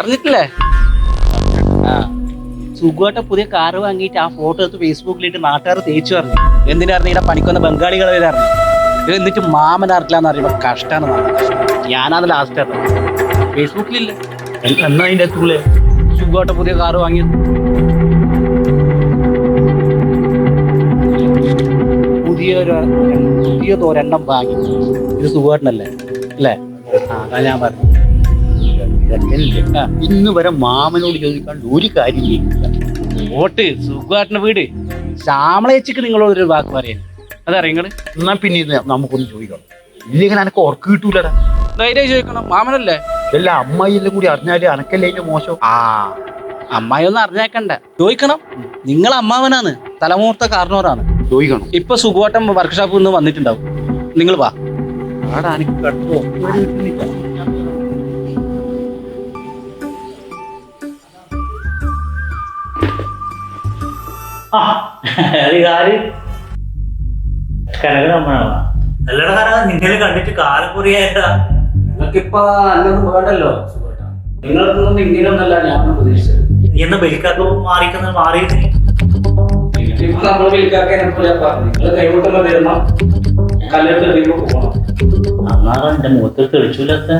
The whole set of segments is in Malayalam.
അറിഞ്ഞിട്ടില്ലേ? ആ സുഖമായിട്ട് പുതിയ കാറ് വാങ്ങിയിട്ട് ആ ഫോട്ടോ എടുത്ത് ഫേസ്ബുക്കിലിട്ട് നാട്ടുകാർ തേച്ചു പറഞ്ഞു. എന്തിനറിഞ്ഞ ഇവിടെ പണിക്കൊന്ന ബംഗാളികൾ വരാറുണ്ട്. ഇത് എന്നിട്ട് മാമൻ അറിയില്ലാന്ന് അറിയുമ്പോൾ കഷ്ടമാണ്. ഞാനാണ് ലാസ്റ്റ് അറിഞ്ഞത്. ഫേസ്ബുക്കിലില്ല. എന്നാ അതിൻ്റെ എത്തുള്ളേ സുഖമായിട്ട് പുതിയ കാറ് വാങ്ങിയത്. പുതിയതൊരെണ്ണം വാങ്ങി. ഇത് സുഖമായിട്ടല്ലേ അല്ലേ? അതാ ഞാൻ പറഞ്ഞു. ഇന്ന് വരെ മാമനോട് ചോദിക്കാണ്ട് ഒരു കാര്യം വോട്ട് സുഖമായിട്ടിന്റെ വീട് ശ്യാമളേച്ചിക്ക് നിങ്ങളോടൊരു വാക്ക് പറയാൻ അതറിയ നിങ്ങള്. എന്നാ പിന്നെ ഇത് നമുക്കൊന്ന് ചോദിക്കണം. ഇല്ലെങ്കിൽ എനക്ക് ഉറക്ക് കിട്ടൂലടാ. ധൈര്യം ചോദിക്കണം. മാമനല്ലേ? എല്ലാ അമ്മായിയെല്ലാം കൂടി അറിഞ്ഞാല് അനക്കല്ലേ അതിന്റെ മോശം. അമ്മായി ഒന്നും അറിഞ്ഞേക്കണ്ട. ചോദിക്കണം. നിങ്ങൾ അമ്മാവനാണ്, തലമുഹൂർത്ത കാരണവരാണ്. ചോദിക്കണം. ഇപ്പൊ സുഖവട്ടം വർക്ക്ഷോപ്പിൽ നിന്ന് വന്നിട്ടുണ്ടാവും. നിങ്ങൾ വാ. ആടാ എനിക്ക് കട്ടോ നിന്നെ കണ്ടിട്ട് കാലം കുറിയായിട്ടാ. നിങ്ങൾക്കിപ്പോ നല്ലൊന്നും വേണ്ടല്ലോ. നിങ്ങളൊന്നും ഇങ്ങനെയൊന്നല്ല ഞാൻ പ്രതീക്ഷിച്ചത്. നീ എന്നാ ബലിക്കാക്ക മാറിക്കുന്ന മാറിയിട്ട് നമ്മള് നിങ്ങൾ കൈവിട്ടുമ്പോ വരുന്ന കല്ലെടുത്ത് പോകണം. അന്നാണ് എന്റെ മുഖത്തിൽ തെളിച്ചില്ലാത്ത.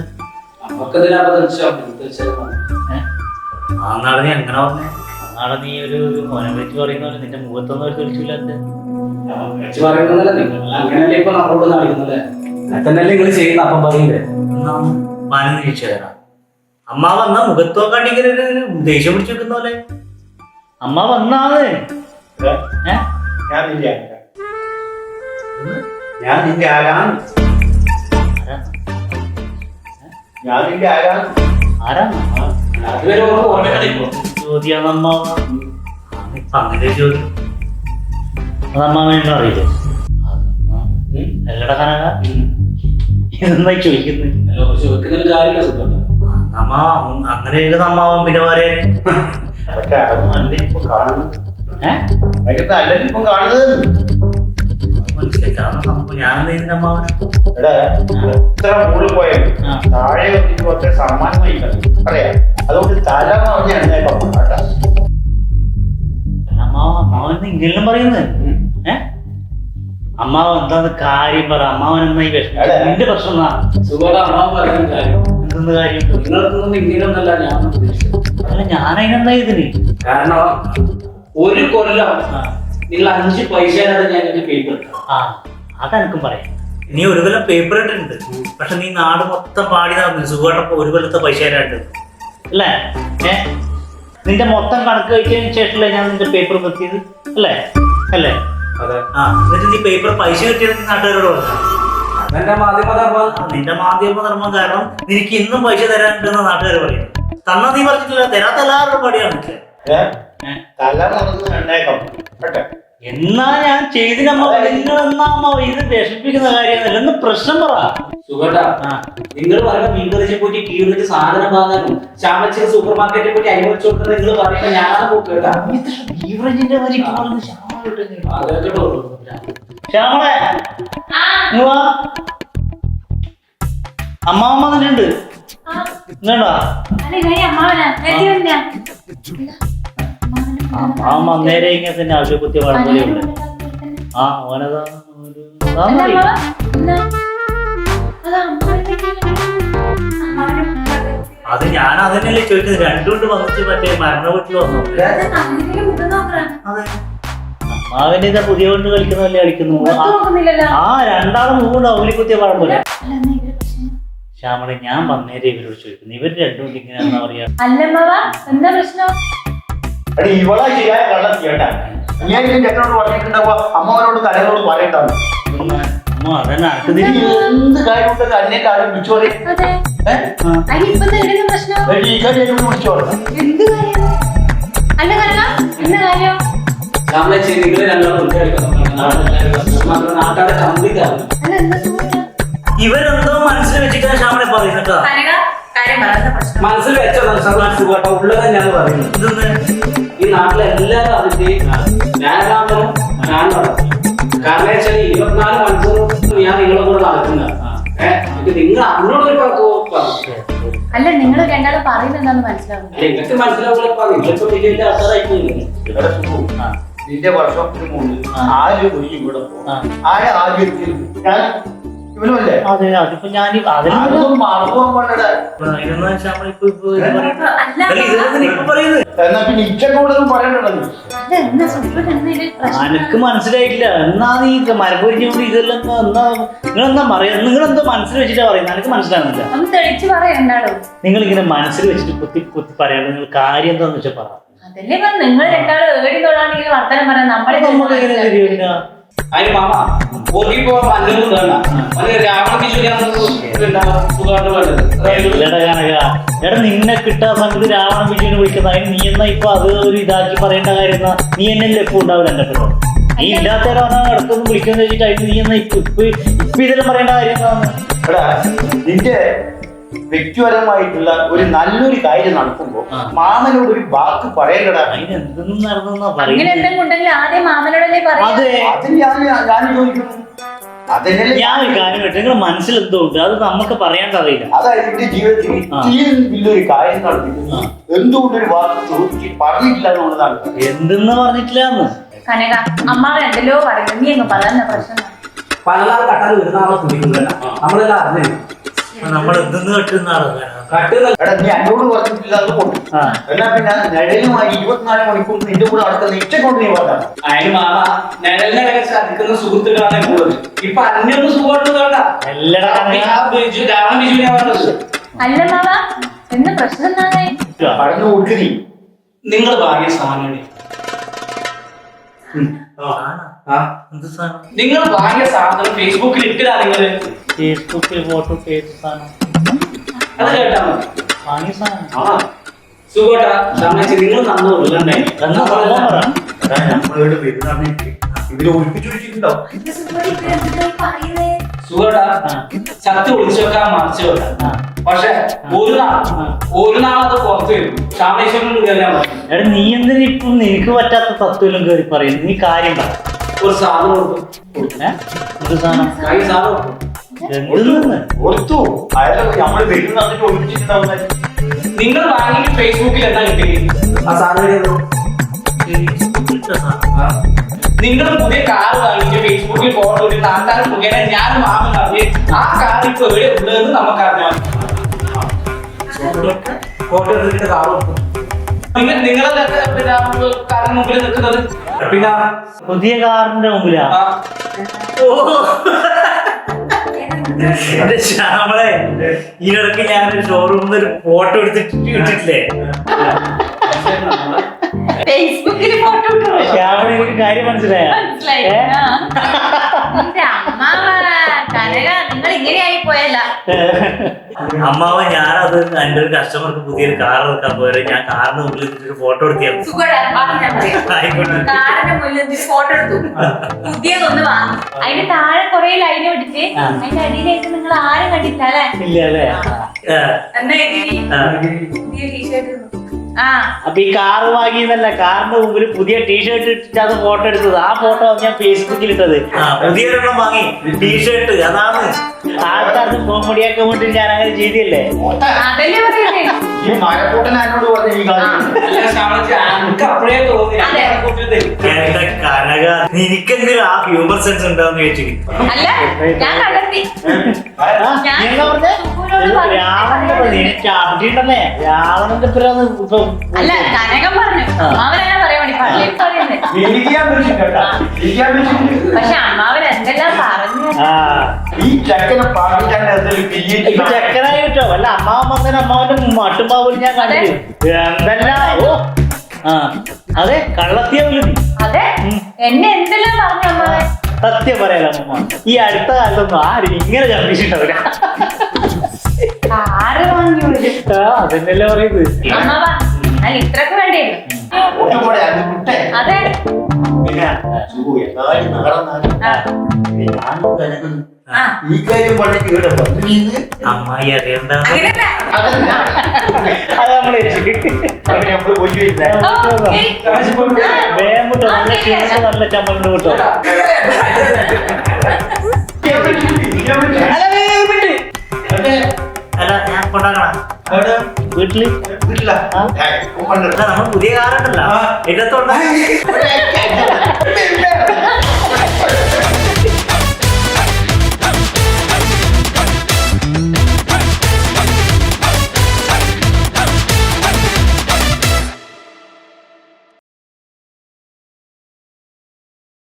നമുക്കതിനകത്ത് അന്നാണ് നീ എങ്ങനെ പറഞ്ഞേ? അന്നാണ് നീ ഒരു മോനെ വെച്ച് പറയുന്ന പോലെ നിന്റെ മുഖത്തൊന്നും ഒരു തെളിച്ചില്ലാത്ത. പറയുന്നതല്ലേ നിങ്ങൾ അങ്ങനെയല്ലേ ഇപ്പൊ നമ്മളോട് കാണിക്കുന്നല്ലേ? തന്നെയല്ലേ നിങ്ങൾ ചെയ്യുന്ന. അപ്പം പറയില്ലേ മാനം തിരിച്ചുതരാം. അമ്മ വന്ന മുഖത്തോ കണ്ടിങ്ങനെ ഒരു ദേഷ്യം പിടിച്ചു വെക്കുന്ന പോലെ. അമ്മ വന്നാണ് ഞാൻ നിന്റെ ആരാണ്? അതുവരെ ചോദ്യാണ് അമ്മ. ഇപ്പൊ അങ്ങനെ ചോദ്യം അതമ്മാവനെ അറിയില്ലേ? എല്ലട കനക ഇതെന്നായി ചോദിക്കുന്നത്? ചോദിക്കുന്നതിൽ കാര്യമില്ല സുഖം. അമ്മ അങ്ങനെ അമ്മാവൻ പിന്നെ പറയാ ഇപ്പൊ കാണുന്നത് ഞാൻ അമ്മാവന എത്ര മുകളിൽ പോയാലും താഴെ വന്നിട്ട് സമ്മാനം വഹിക്കണം പറയാ. അതുകൊണ്ട് തല പറഞ്ഞ എണ്ണേക്കാം. അമ്മാവൻ ഇങ്ങനെല്ലാം പറയുന്നത്. അമ്മാവൻ എന്താന്ന് കാര്യം പറ. അമ്മാവൻ എന്നാ ഈ വിഷമം? നിന്റെ പ്രശ്നം എന്തെന്ന് കാര്യം? നിങ്ങളൊന്നും ഇങ്ങനെയൊന്നല്ല ഞാൻ പ്രതീക്ഷിച്ചത്. അല്ല ഞാനതിനെന്താ ഇതിന് കാരണം ഒരു കൊല്ലം നിങ്ങൾ 5 പൈസയാണ് ഞാൻ എന്റെ പേപ്പർ. അതെനിക്കും പറയാം. നീ ഒരു കൊല്ലം പേപ്പർ ഇട്ടിട്ടുണ്ട്. പക്ഷെ നീ നാട് മൊത്തം പാടി നടന്നു സുഖമായിട്ടപ്പോ ഒരു കൊല്ലത്തെ പൈസ തരാണ്ട് അല്ലേ? നിന്റെ മൊത്തം കണക്ക് കഴിച്ചതിന് ശേഷമല്ലേ ഞാൻ നിന്റെ പേപ്പർ നിർത്തിയത് അല്ലേ? അല്ലേ? എന്നിട്ട് നീ പേപ്പർ പൈസ കിട്ടിയത് നീ നാട്ടുകാരോട് പറഞ്ഞു. അതെന്റെ മാധ്യമധർമ്മം. നിന്റെ മാധ്യമധർമ്മം കാരണം നിനക്ക് ഇന്നും പൈസ തരാനുണ്ടെന്ന് നാട്ടുകാർ പറയുന്നു. തന്നാ നീ പറഞ്ഞിട്ടില്ല. തരാത്ത എല്ലാവരുടെ പടിയാണ്. തല മുറന്ന് എണ്ണേക്കാം. എന്നാ ഞാൻ ചെയ്തിനമ്മ നിങ്ങളെന്നാ ഇത് വിഷമിപ്പിക്കുന്ന കാര്യമൊന്നുമില്ല. എന്ന് പ്രശ്നം പറ സുഖട്ടാ. നിങ്ങൾ പറയുന്ന മീൻകറിച്ചെ പോയിട്ട് കീറിട്ട് സാധനം വാങ്ങാനും ശ്യാമച്ചി സൂപ്പർ മാർക്കറ്റിൽ പോയിട്ട് അനുവദിച്ചു കൊടുക്കുന്നത് നിങ്ങൾ പറയുമ്പോ ഞാനത് കേട്ടാ. ബീവറേജിന്റെ ശ്യാമളെ അമ്മാവൻ വന്നിട്ടുണ്ട്. അമ്മാവൻ വന്നേരെ ഇങ്ങനെ തന്നെ ആശുപത്രി വളർന്നല്ലേ. ഓനതാ അത് ഞാൻ അതന്നെയല്ലേ ചോദിക്കുന്നത്. രണ്ടുകൊണ്ട് വന്നിട്ട് മറ്റേ മരണ വീട്ടിൽ വന്നു. അമ്മാവന്റെ ഇതാ പുതിയ കൊണ്ട് കളിക്കുന്നതല്ലേ കളിക്കുന്നു. രണ്ടാളും മൂന്ന് ഔലിക്കുത്തിയ പഴം പോലെ. ശ്യാമളെ ഞാൻ വന്നേരെ ഇവരോട് ചോദിക്കുന്നു. ഇവര് രണ്ടുകൊണ്ട് ഇങ്ങനെ എന്താ പറയാ? ഇവളാ ശരിയായ കള്ളം ചെയ്യണ്ട. ഞാൻ ചേട്ടനോട് പറഞ്ഞിട്ടുണ്ടാവുക അമ്മവനോട് തലനോട് പറയട്ടാണ്. അമ്മ അതന്നെ എന്ത് കാര്യം ഉണ്ടെങ്കിൽ അതിനെ കാര്യം വിളിച്ചു പറയും. ഈ കാര്യം വിളിച്ചു പറഞ്ഞു. ശ്യാമളച്ചി നിങ്ങൾ രണ്ടാളും നാട്ടാടെ കംപ്ലീറ്റ്. ഇവരെന്തോ മനസ്സിൽ വെച്ചിട്ടാണ് ശ്യാമളെ പറയുന്നത്. മനസ്സിൽ വെച്ചോ ഉള്ളത് ഞാൻ പറയുന്നത്. ഈ നാട്ടിലെ എല്ലാവരും അതിന്റെ ഞാനാമനും ഞാൻ നടക്കും. കാരണം വെച്ചാൽ 24 മണിക്കൂർ ഞാൻ നിങ്ങളെ കൂടെ നടക്കുന്ന. നിങ്ങൾ അതിനോടൊരു അല്ല നിങ്ങൾ രണ്ടാളും പറയുന്നത് എന്താന്ന് മനസ്സിലാവുന്നു. നിങ്ങൾക്ക് മനസ്സിലാവില്ല ഇവിടെ സുഖം. നിന്റെ വർഷത്തിന് മുമ്പ് ആര് പോയി ഇവിടെ പോകും? ആദ്യം എത്തി? ഞാൻ ഇവനുമല്ലേ? അതെ അതിപ്പോ ഞാൻ അതൊന്നും മറന്നു പോകണ്ടേ. എന്നാ പിന്നെ ഇച്ചോടൊന്നും പറയണ്ടല്ലോ. അല്ല എന്നാ സുഖം എന്നാ ഇത് പ്രശ്നം? അനക്ക് മനസ്സിലായിട്ടില്ല. എന്നാ നീ മരപ്പൊരിഞ്ഞുകൊണ്ട് ഇതെല്ലാം നിങ്ങളെന്താ പറയാ? നിങ്ങളെന്തോ മനസ്സിൽ വെച്ചിട്ടാ പറയുന്നത്? എനിക്ക് മനസ്സിലാകുന്നില്ല. ഒന്ന് തെളിച്ച് പറയണ്ടാടോ. നിങ്ങൾ ഇങ്ങനെ മനസ്സിൽ വെച്ചിട്ട് കുത്തി കുത്തി പറയാണ്ട് നിങ്ങൾ കാര്യം എന്താന്ന് വെച്ചാൽ പറ. അതല്ലേ പറഞ്ഞ നിങ്ങൾ രണ്ടാളും ഏടി തൊള്ളാണെങ്കിൽ വർത്തനം പറയാൻ നമ്മളെ നമ്മളെങ്ങനെ തിരിയില്ല? അതിന് മാമ പോയി പോവാൻ മല്ലൊന്നും വേണ്ട. എടാ നിന്നെ കിട്ടാൻ സമയത്ത് രാവണ വിജയനെ വിളിക്കുന്ന അതിന് നീ എന്നാ ഇപ്പൊ അത് ഒരു ഇതാക്കി പറയേണ്ട കാര്യം എന്നാ? നീ എന്നല്ലേ എപ്പോ ഉണ്ടാവില്ല എന്റെ പേരോ? നീ ഇല്ലാത്തവരാണ് ഇടക്കൊന്നും വിളിക്കുന്ന വെച്ചിട്ട് അതിന് നീ എന്നാ ഇപ്പൊ ഇതെല്ലാം പറയേണ്ട കാര്യം എന്താന്ന്? എടാ നിന്റെ വ്യക്തിപരമായിട്ടുള്ള ഒരു നല്ലൊരു കാര്യം നടക്കുമ്പോ മാമനോട് ഒരു വാക്ക് പറയണ്ടടാ. അതിന് എന്തെന്ന് നടന്നെന്നാ അങ്ങനെ പറയുന്നത്? എന്തെങ്കിലും ഉണ്ടെങ്കിൽ ആദ്യം മാമനോടല്ലേ പറയാ. അതെ അത് ഞാൻ ചോദിക്കുന്നു. അതന്നെയല്ലേ ഞാൻ ഒരു കാര്യം കേട്ടോ, നിങ്ങളുടെ മനസ്സിൽ എന്തോ ഉണ്ട്, അത് നമുക്ക് പറയാണ്ട് അറിയില്ല. അതായത് എന്റെ ജീവിതത്തിൽ ഇത്രയും വലിയൊരു കാര്യം നടത്തിക്കുന്നു എന്തുകൊണ്ടൊരു വാക്ക് ചോദിച്ച് പറഞ്ഞിട്ടില്ല എന്നുള്ളതാണ്. എന്തെന്ന് പറഞ്ഞിട്ടില്ലാന്ന് കനക അമ്മാവൻ എന്തെല്ലോ പറയുന്നത് നീ അങ്ങ് പറയുന്ന പ്രശ്നം. പലതാൾ കട്ടാൽ വരുന്ന ആളെ കുടിക്കുന്നില്ല. നമ്മളെല്ലാം അറിഞ്ഞു നമ്മൾ എന്തെന്ന് കെട്ടുന്ന ആളാണ്. എടാ നീ എന്നോട് പറഞ്ഞിട്ടില്ല അത് കൊണ്ട് എന്നാ പിന്നെ നിഴലുമായി 24 മണിക്കൂർ നിന്റെ കൂടെ നടക്കുന്ന ഇഷ്ടക്കൊണ്ട് നീ പറഞ്ഞ. അതിന് മാമ നിഴലിനടക്കെ ശ്രദ്ധിക്കുന്ന സുഹൃത്തുക്കളാണ് കൂടുതൽ. ഇപ്പൊ അന്യൊന്നും സുഖമായിട്ട് വേണ്ട. രാവണ ബിജുവിനെ പറഞ്ഞത്. അല്ല മാവ എന്ന് പ്രശ്നം എന്നായി പറഞ്ഞു കൊടുക്ക് നീ. നിങ്ങൾ വാങ്ങിയ സാധനം നിങ്ങൾ വാങ്ങിയ സാധനം ഫേസ്ബുക്കിൽ ഇട്ടില്ല. നിങ്ങള് ഫേസ്ബുക്കിൽ ഫോട്ടോ ചെയ്ത സാധനം അത് കേട്ടാ മതി. വാങ്ങിയ സാധനം സുഖട്ടാ സംബന്ധിച്ച് നിങ്ങൾ നന്നു കൊല്ലണ്ടായി. നമ്മളോട് വരുന്ന ഇതിൽ ഒഴിപ്പിച്ചു വെച്ചിട്ടുണ്ടാവും. സുഖട്ടാ സത്യം ഒളിച്ചു വെക്കാൻ മറിച്ചു വെക്കാം. പക്ഷെ ഒരു നാൾ അത് പുറത്തു വരും. ശ്യാമേശ്വരൻ കയറിയാൽ മതി. എടാ നീ എന്തിനാ ഇപ്പം നിനക്ക് പറ്റാത്ത തത്വം കയറി പറയുന്നു? നീ കാര്യം പറ. ഒരു സാധനം കൊടുത്തു. എന്ത് സാധനം? കൈ സാധനം കൊടുത്തു. എന്തെന്ന് ഓർത്തു അയാളെ നമ്മള് വരുന്ന അതിന് ഒഴിപ്പിച്ചിട്ടുണ്ടാവുന്ന. നിങ്ങൾ വാങ്ങിയിട്ട് ഫേസ്ബുക്കിൽ എന്താ കിട്ടി? ആ സാധനം നിങ്ങൾ പുതിയ കാർ വാങ്ങിയിട്ട് ഫേസ്ബുക്കിൽ ഫോട്ടോ ഇട്ട് നാട്ടാൻ മുഖേന ഞാൻ മാമൻ അറിഞ്ഞ് ആ കാർ ഇപ്പൊ എവിടെ ഉള്ളതെന്ന് നമുക്ക് അറിഞ്ഞാൽ ഫോട്ടോ എടുത്തിട്ട് കാർ കൊടുക്കും. നിങ്ങളെ കാറിന് മുമ്പിൽ നിൽക്കുന്നത് പിന്നെ പുതിയ കാറിന്റെ മുമ്പിലാ? ശ്യാമളെ ഈ ഇടയ്ക്ക് ഞാനൊരു ഷോറൂമിൽ നിന്ന് ഒരു ഫോട്ടോ എടുത്തിട്ട് ഇട്ടിട്ടില്ലേ? ഫേസ്ബുക്കിൽ ഫോട്ടോ ശ്യാമളെ എനിക്ക് കാര്യം മനസ്സിലായോ? കനക നിങ്ങൾ ഇങ്ങനെയായി പോയല്ല. അമ്മാവ ഞാനത് എന്റെ ഒരു കസ്റ്റമർക്ക് പുതിയൊരു കാർ എടുക്കാൻ പോയത് ഞാൻ കാറിന് മുമ്പിൽ ഒരു ഫോട്ടോ എടുത്തിയായിരുന്നു. കാറിന്റെ മുന്നിൽ ഫോട്ടോ എടുത്തു പുതിയതൊന്ന് വാങ്ങി അതിന്റെ താഴെ കുറെ ലൈന് പിടിച്ച് അതിന്റെ അടിയിലേക്ക് നിങ്ങൾ ആരും കണ്ടില്ല അല്ലെ? ഇല്ല അല്ലേ? പുതിയ ടീഷർട്ട്. അപ്പൊ ഈ കാറ് വാങ്ങിയതല്ല, കാറിന്റെ മുമ്പിൽ പുതിയ ടീഷർട്ട് ഇട്ടിട്ട് അത് ഫോട്ടോ എടുത്തത്. ആ ഫോട്ടോ ഞാൻ ഫേസ്ബുക്കിൽ ഇട്ടത്. പുതിയൊരെണ്ണം വാങ്ങി ടീഷർട്ട്. അതാണ് ആൾക്കാർക്ക് കോമഡിയാക്കാൻ വേണ്ടി ഞാൻ അങ്ങനെ ചെയ്തില്ലേ? അതല്ലേ പറയുന്നേ. ഈ മരക്കൂട്ടനോട് പറഞ്ഞ ഈ കാര്യം അപ്പോഴേ തോന്നി. എന്റെ കനക നിനക്കെങ്കിലും ആ ഹ്യൂമർ സെൻസ് ഉണ്ടാവുന്ന ചോദിച്ചു. അല്ല ഞാൻ കണ്ടെത്തി. എനിക്ക് അടിയുണ്ടല്ലേ രാവണന്റെ പേരാണ് ഇപ്പൊ. അല്ല കനകം പറഞ്ഞു അമ്മാവനാ പറയാൻ വേണ്ടി പറയുന്നത്. പക്ഷെ അമ്മാവൻ എന്തെല്ലാം പറഞ്ഞു. ഈ ചെക്കനെ പാകിച്ചാണ് ഇപ്പൊ ചെക്കനായി കിട്ടോ അല്ല അമ്മാവൻ വന്നതിന് അമ്മാവന്റെ മട്ടുമ്പാവൂര് ഞാൻ കണ്ടു. എന്തെല്ലാം ഓ അതെ കള്ളത്തിയ വിളിതി. അതെ എന്നെ എന്തെല്ലാം പറഞ്ഞു അമ്മാവൻ. സത്യം പറയാലോ അമ്മ, ഈ അടുത്ത കാലത്തൊന്നും ആരും ഇങ്ങനെ ചമ്പിച്ചിട്ടുണ്ടാവില്ല. കാറ് വാങ്ങി അതെന്നല്ലേ പറയുന്നത്. അമ്മാവ ഞാൻ ഇത്രക്ക് വേണ്ടിയിരുന്നു. അതെ ഈ കാര്യം പറഞ്ഞിട്ട് ഇവിടെ വന്നു അമ്മായി അറിയണ്ട. അങ്ങനെയല്ല. അത് നമ്മള് നമ്മള് പോയി വേഗം കിട്ടോ, നല്ല ക്ഷീണിച്ച് നല്ല ചമ്മലിന് കിട്ടോ. അല്ല ഞാൻ കൊണ്ടാക്കണം. എവിടെ? വീട്ടില് വീട്ടിലാ? ആ. കൊണ്ടുവരാം. നമ്മൾ പുതിയ കാറുണ്ടല്ലോ ആ. ഇതിനകത്തുണ്ടോ ഇവിടെ